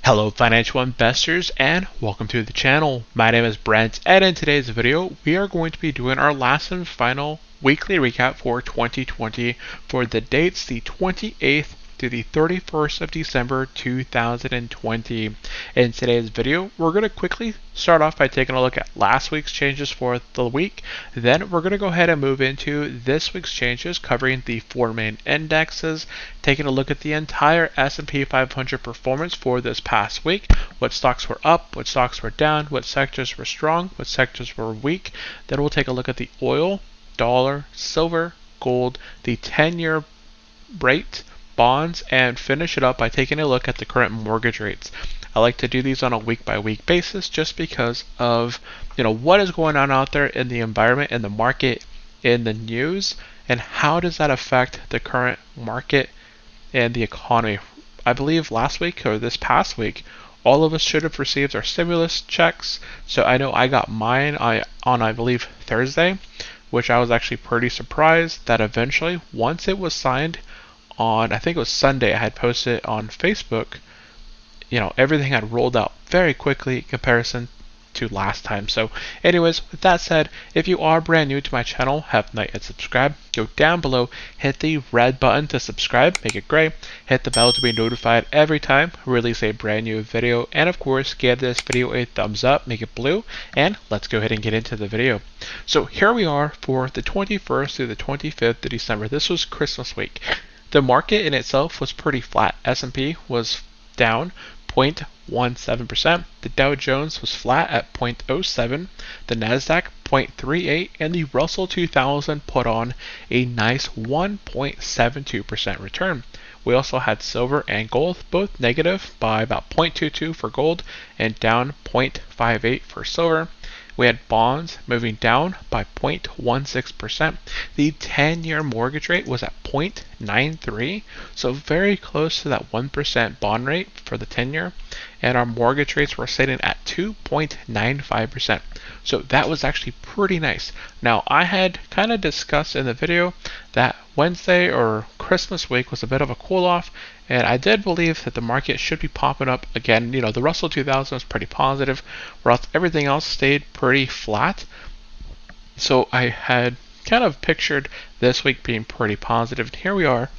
Hello financial investors and welcome to the channel. My name is Brent and in today's video we are going to be doing our last and final weekly recap for 2020 for the dates the 28th to the 31st of December 2020. In today's video we're going to quickly start off by taking a look at last week's changes for the week. Then we're going to go ahead and move into this week's changes, covering the four main indexes, taking a look at the entire S&P 500 performance for this past week, what stocks were up, what stocks were down, what sectors were strong, what sectors were weak. Then we'll take a look at the oil, dollar, silver, gold, the 10-year rate, bonds, and finish it up by taking a look at the current mortgage rates. I like to do these on a week-by-week basis just because of what is going on out there in the environment, in the market, in the news, and how does that affect the current market and the economy. I believe last week or this past week all of us should have received our stimulus checks. So I know I got mine on I believe Thursday, which I was actually pretty surprised that eventually once it was signed on, I think it was Sunday, I had posted it on Facebook, everything had rolled out very quickly in comparison to last time. So anyways, with that said, if you are brand new to my channel, have not yet subscribed, go down below, hit the red button to subscribe, make it gray, hit the bell to be notified every time I release a brand new video, and of course give this video a thumbs up, make it blue, and let's go ahead and get into the video. So here we are for the 21st through the 25th of December. This was Christmas week. The market in itself was pretty flat. S&P was down 0.17%. The Dow Jones was flat at 0.07. The Nasdaq 0.38, and the Russell 2000 put on a nice 1.72% return. We also had silver and gold both negative by about 0.22 for gold and down 0.58 for silver. We had bonds moving down by 0.16%. The 10-year mortgage rate was at 0.93, so very close to that 1% bond rate for the 10-year. And our mortgage rates were sitting at 2.95%. So that was actually pretty nice. Now, I had kind of discussed in the video that Wednesday or Christmas week was a bit of a cool off, and I did believe that the market should be popping up again. The Russell 2000 was pretty positive, whereas everything else stayed pretty flat. So I had kind of pictured this week being pretty positive. And here we are,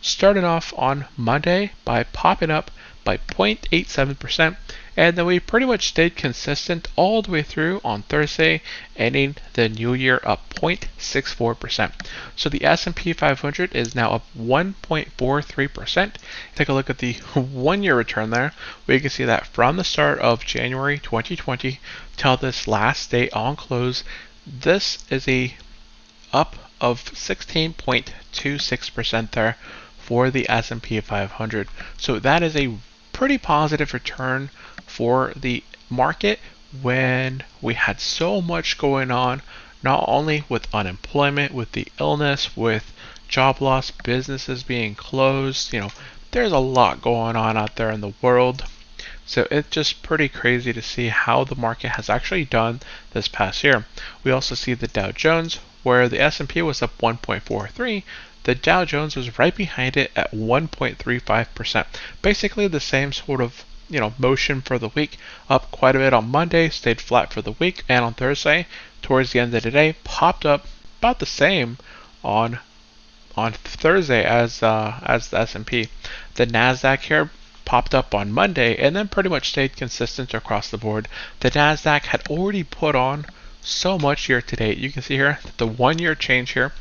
starting off on Monday by popping up by 0.87%, and then we pretty much stayed consistent all the way through on Thursday, ending the new year up 0.64%. So the S&P 500 is now up 1.43%. Take a look at the 1-year return there. We can see that from the start of January 2020 till this last day on close, this is a up of 16.26% there for the S&P 500. So that is a pretty positive return for the market when we had so much going on, not only with unemployment, with the illness, with job loss, businesses being closed. There's a lot going on out there in the world. So it's just pretty crazy to see how the market has actually done this past year. We also see the Dow Jones, where the S&P was up 1.43. The Dow Jones was right behind it at 1.35%. Basically the same sort of motion for the week, up quite a bit on Monday, stayed flat for the week, and on Thursday, towards the end of the day, popped up about the same on Thursday as the S&P. The Nasdaq here popped up on Monday and then pretty much stayed consistent across the board. The Nasdaq had already put on so much year to date. You can see here that the 1-year change here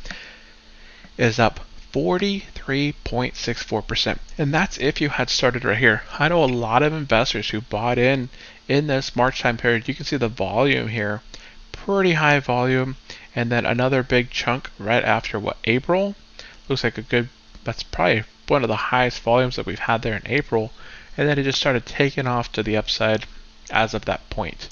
is up 43.64%, and that's if you had started right here. I know a lot of investors who bought in this March time period. You can see the volume here, pretty high volume, and then another big chunk right after April. Looks like that's probably one of the highest volumes that we've had there in April, and then it just started taking off to the upside as of that point.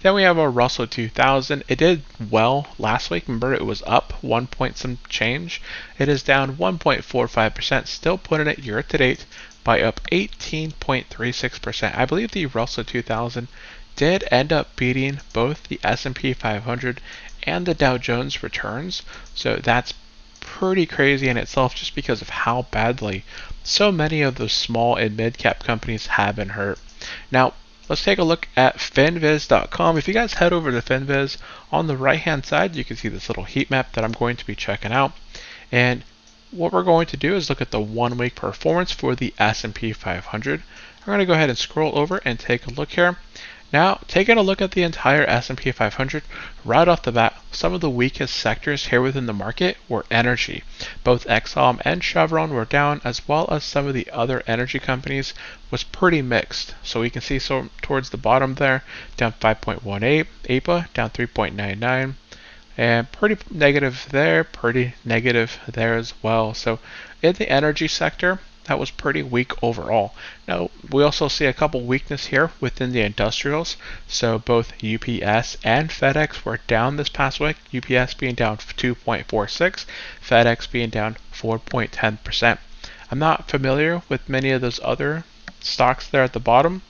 Then we have our Russell 2000. It did well last week. Remember, it was up 1 point some change. It is down 1.45%, still putting it year to date by up 18.36%. I believe the Russell 2000 did end up beating both the S&P 500 and the Dow Jones returns. So that's pretty crazy in itself just because of how badly so many of those small and mid-cap companies have been hurt. Now, let's take a look at Fanviz.com. If you guys head over to Fanviz, on the right hand side, you can see this little heat map that I'm going to be checking out. And what we're going to do is look at the 1 week performance for the S&P 500. I'm going to go ahead and scroll over and take a look here. Now, taking a look at the entire S&P 500, right off the bat, some of the weakest sectors here within the market were energy. Both Exxon and Chevron were down, as well as some of the other energy companies was pretty mixed. So we can see towards the bottom there, down 5.18, APA down 3.99. And pretty negative there, pretty negative there as well. So in the energy sector, that was pretty weak overall. Now, we also see a couple weakness here within the industrials. So both UPS and FedEx were down this past week. UPS being down 2.46, FedEx being down 4.10%. I'm not familiar with many of those other stocks there at the bottom,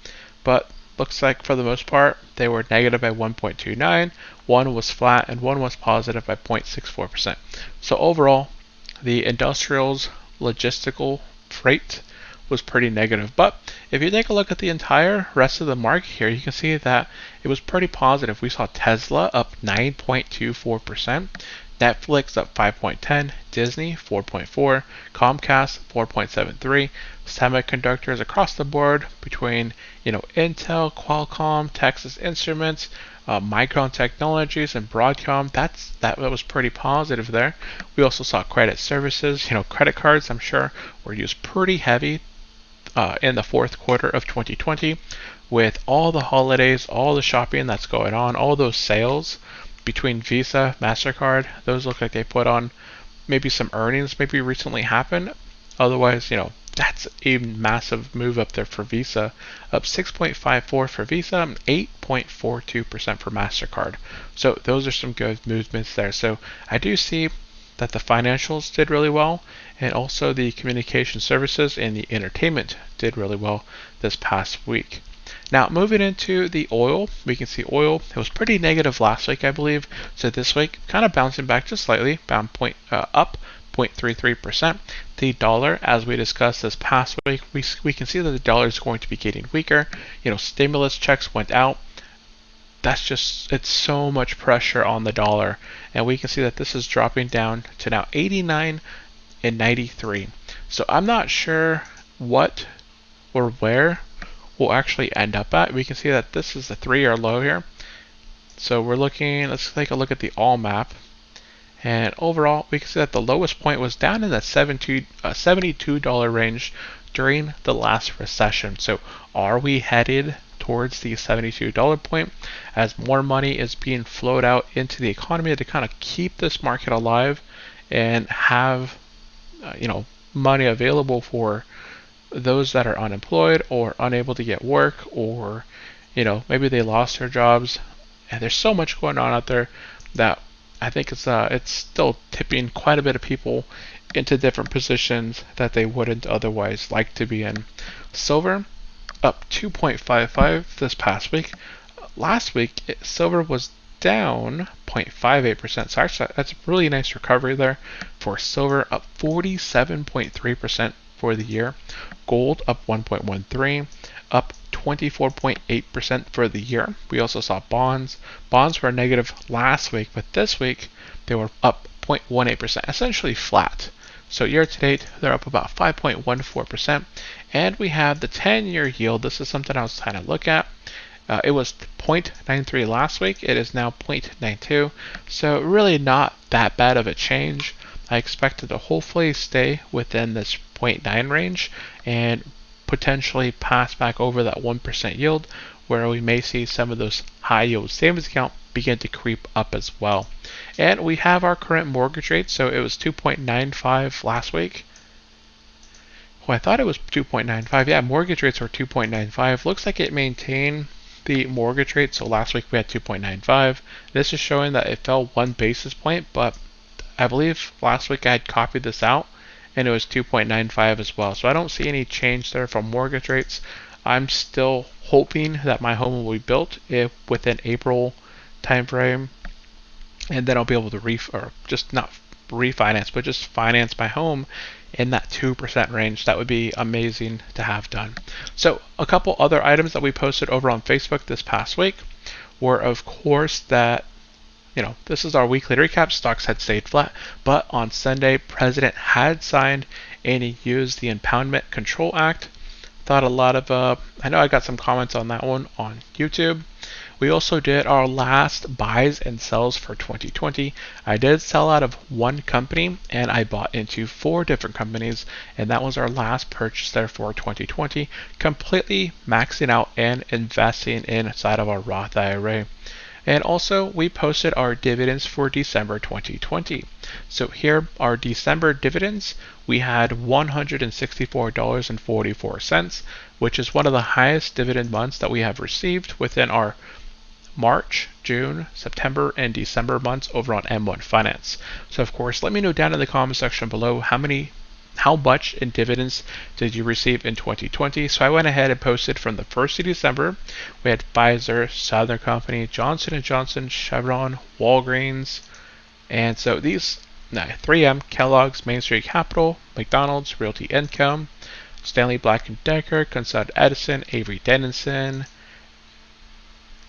but looks like for the most part, they were negative by 1.29, one was flat, and one was positive by 0.64%. So overall, the industrials, logistical, freight was pretty negative. But if you take a look at the entire rest of the market here, you can see that it was pretty positive. We saw Tesla up 9.24%, Netflix up 5.10, Disney 4.4, Comcast 4.73, semiconductors across the board between Intel, Qualcomm, Texas Instruments, Micron Technologies, and Broadcom. That was pretty positive there. We also saw credit services. Credit cards, I'm sure, were used pretty heavy in the fourth quarter of 2020 with all the holidays, all the shopping that's going on, all those sales between Visa, MasterCard. Those look like they put on maybe some earnings maybe recently happened. Otherwise, that's a massive move up there for Visa, up 6.54 for Visa, and 8.42% for MasterCard. So those are some good movements there. So I do see that the financials did really well, and also the communication services and the entertainment did really well this past week. Now, moving into the oil, we can see oil, it was pretty negative last week, I believe. So this week, kind of bouncing back just slightly, up 0.33%. The dollar, as we discussed this past week, we can see that the dollar is going to be getting weaker. Stimulus checks went out. It's so much pressure on the dollar. And we can see that this is dropping down to now 89 and 93. So I'm not sure what or where we'll actually end up at. We can see that this is the 3-year low here. So let's take a look at the all map. And overall, we can see that the lowest point was down in that $72 range during the last recession. So are we headed towards the $72 point as more money is being flowed out into the economy to kind of keep this market alive and have money available for those that are unemployed or unable to get work, or maybe they lost their jobs? And there's so much going on out there that I think it's still tipping quite a bit of people into different positions that they wouldn't otherwise like to be in. Silver up 2.55 this past week. Last week, silver was down 0.58%. So actually, that's a really nice recovery there for silver, up 47.3% for the year. Gold up 1.13, up 24.8% for the year. We also saw bonds. Bonds were negative last week, but this week they were up 0.18%, essentially flat. So year to date, they're up about 5.14%. And we have the 10-year yield. This is something I was trying to look at. It was 0.93 last week. It is now 0.92. So really not that bad of a change. I expect it to hopefully stay within this 0.9 range and potentially pass back over that 1% yield, where we may see some of those high yield savings account begin to creep up as well. And we have our current mortgage rate. So it was 2.95 last week. Well, I thought it was 2.95. Yeah, mortgage rates were 2.95. Looks like it maintained the mortgage rate. So last week we had 2.95. This is showing that it fell 1 basis point, but I believe last week I had copied this out and it was 2.95 as well. So I don't see any change there from mortgage rates. I'm still hoping that my home will be built within April timeframe, and then I'll be able to not refinance, but just finance my home in that 2% range. That would be amazing to have done. So a couple other items that we posted over on Facebook this past week were, of course, that this is our weekly recap. Stocks had stayed flat, but on Sunday, President had signed and he used the Impoundment Control Act. Thought a lot of, I know I got some comments on that one on YouTube. We also did our last buys and sells for 2020. I did sell out of one company and I bought into 4 different companies, and that was our last purchase there for 2020, completely maxing out and investing inside of our Roth IRA. And also, we posted our dividends for December 2020. So here, our December dividends, we had $164.44, which is one of the highest dividend months that we have received within our March, June, September, and December months over on M1 Finance. So of course, let me know down in the comment section below how much in dividends did you receive in 2020? So I went ahead and posted from the 1st of December. We had Pfizer, Southern Company, Johnson & Johnson, Chevron, Walgreens, and so these 3M, Kellogg's, Main Street Capital, McDonald's, Realty Income, Stanley Black & Decker, Consult Edison, Avery Dennison,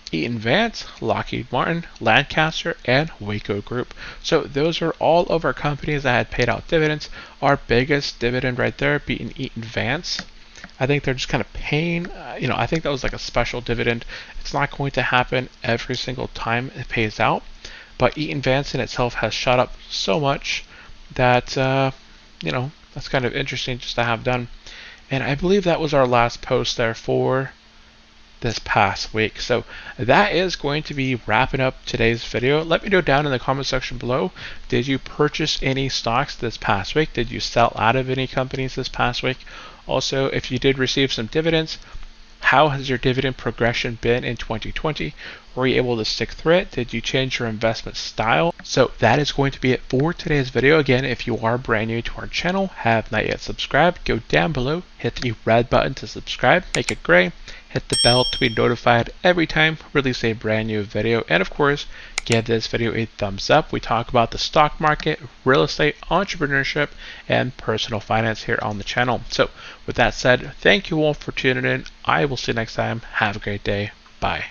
Eaton Vance, Lockheed Martin, Lancaster, and Waco Group. So those are all of our companies that had paid out dividends. Our biggest dividend right there being Eaton Vance. I think they're just kind of paying, I think that was like a special dividend. It's not going to happen every single time it pays out, but Eaton Vance in itself has shot up so much that, that's kind of interesting just to have done. And I believe that was our last post there for this past week. So that is going to be wrapping up today's video. Let me know down in the comment section below, did you purchase any stocks this past week? Did you sell out of any companies this past week? Also, if you did receive some dividends, how has your dividend progression been in 2020? Were you able to stick through it? Did you change your investment style? So that is going to be it for today's video. Again, if you are brand new to our channel, have not yet subscribed, go down below, hit the red button to subscribe, make it gray, hit the bell to be notified every time we release a brand new video, and of course, give this video a thumbs up. We talk about the stock market, real estate, entrepreneurship, and personal finance here on the channel. So with that said, thank you all for tuning in. I will see you next time. Have a great day. Bye.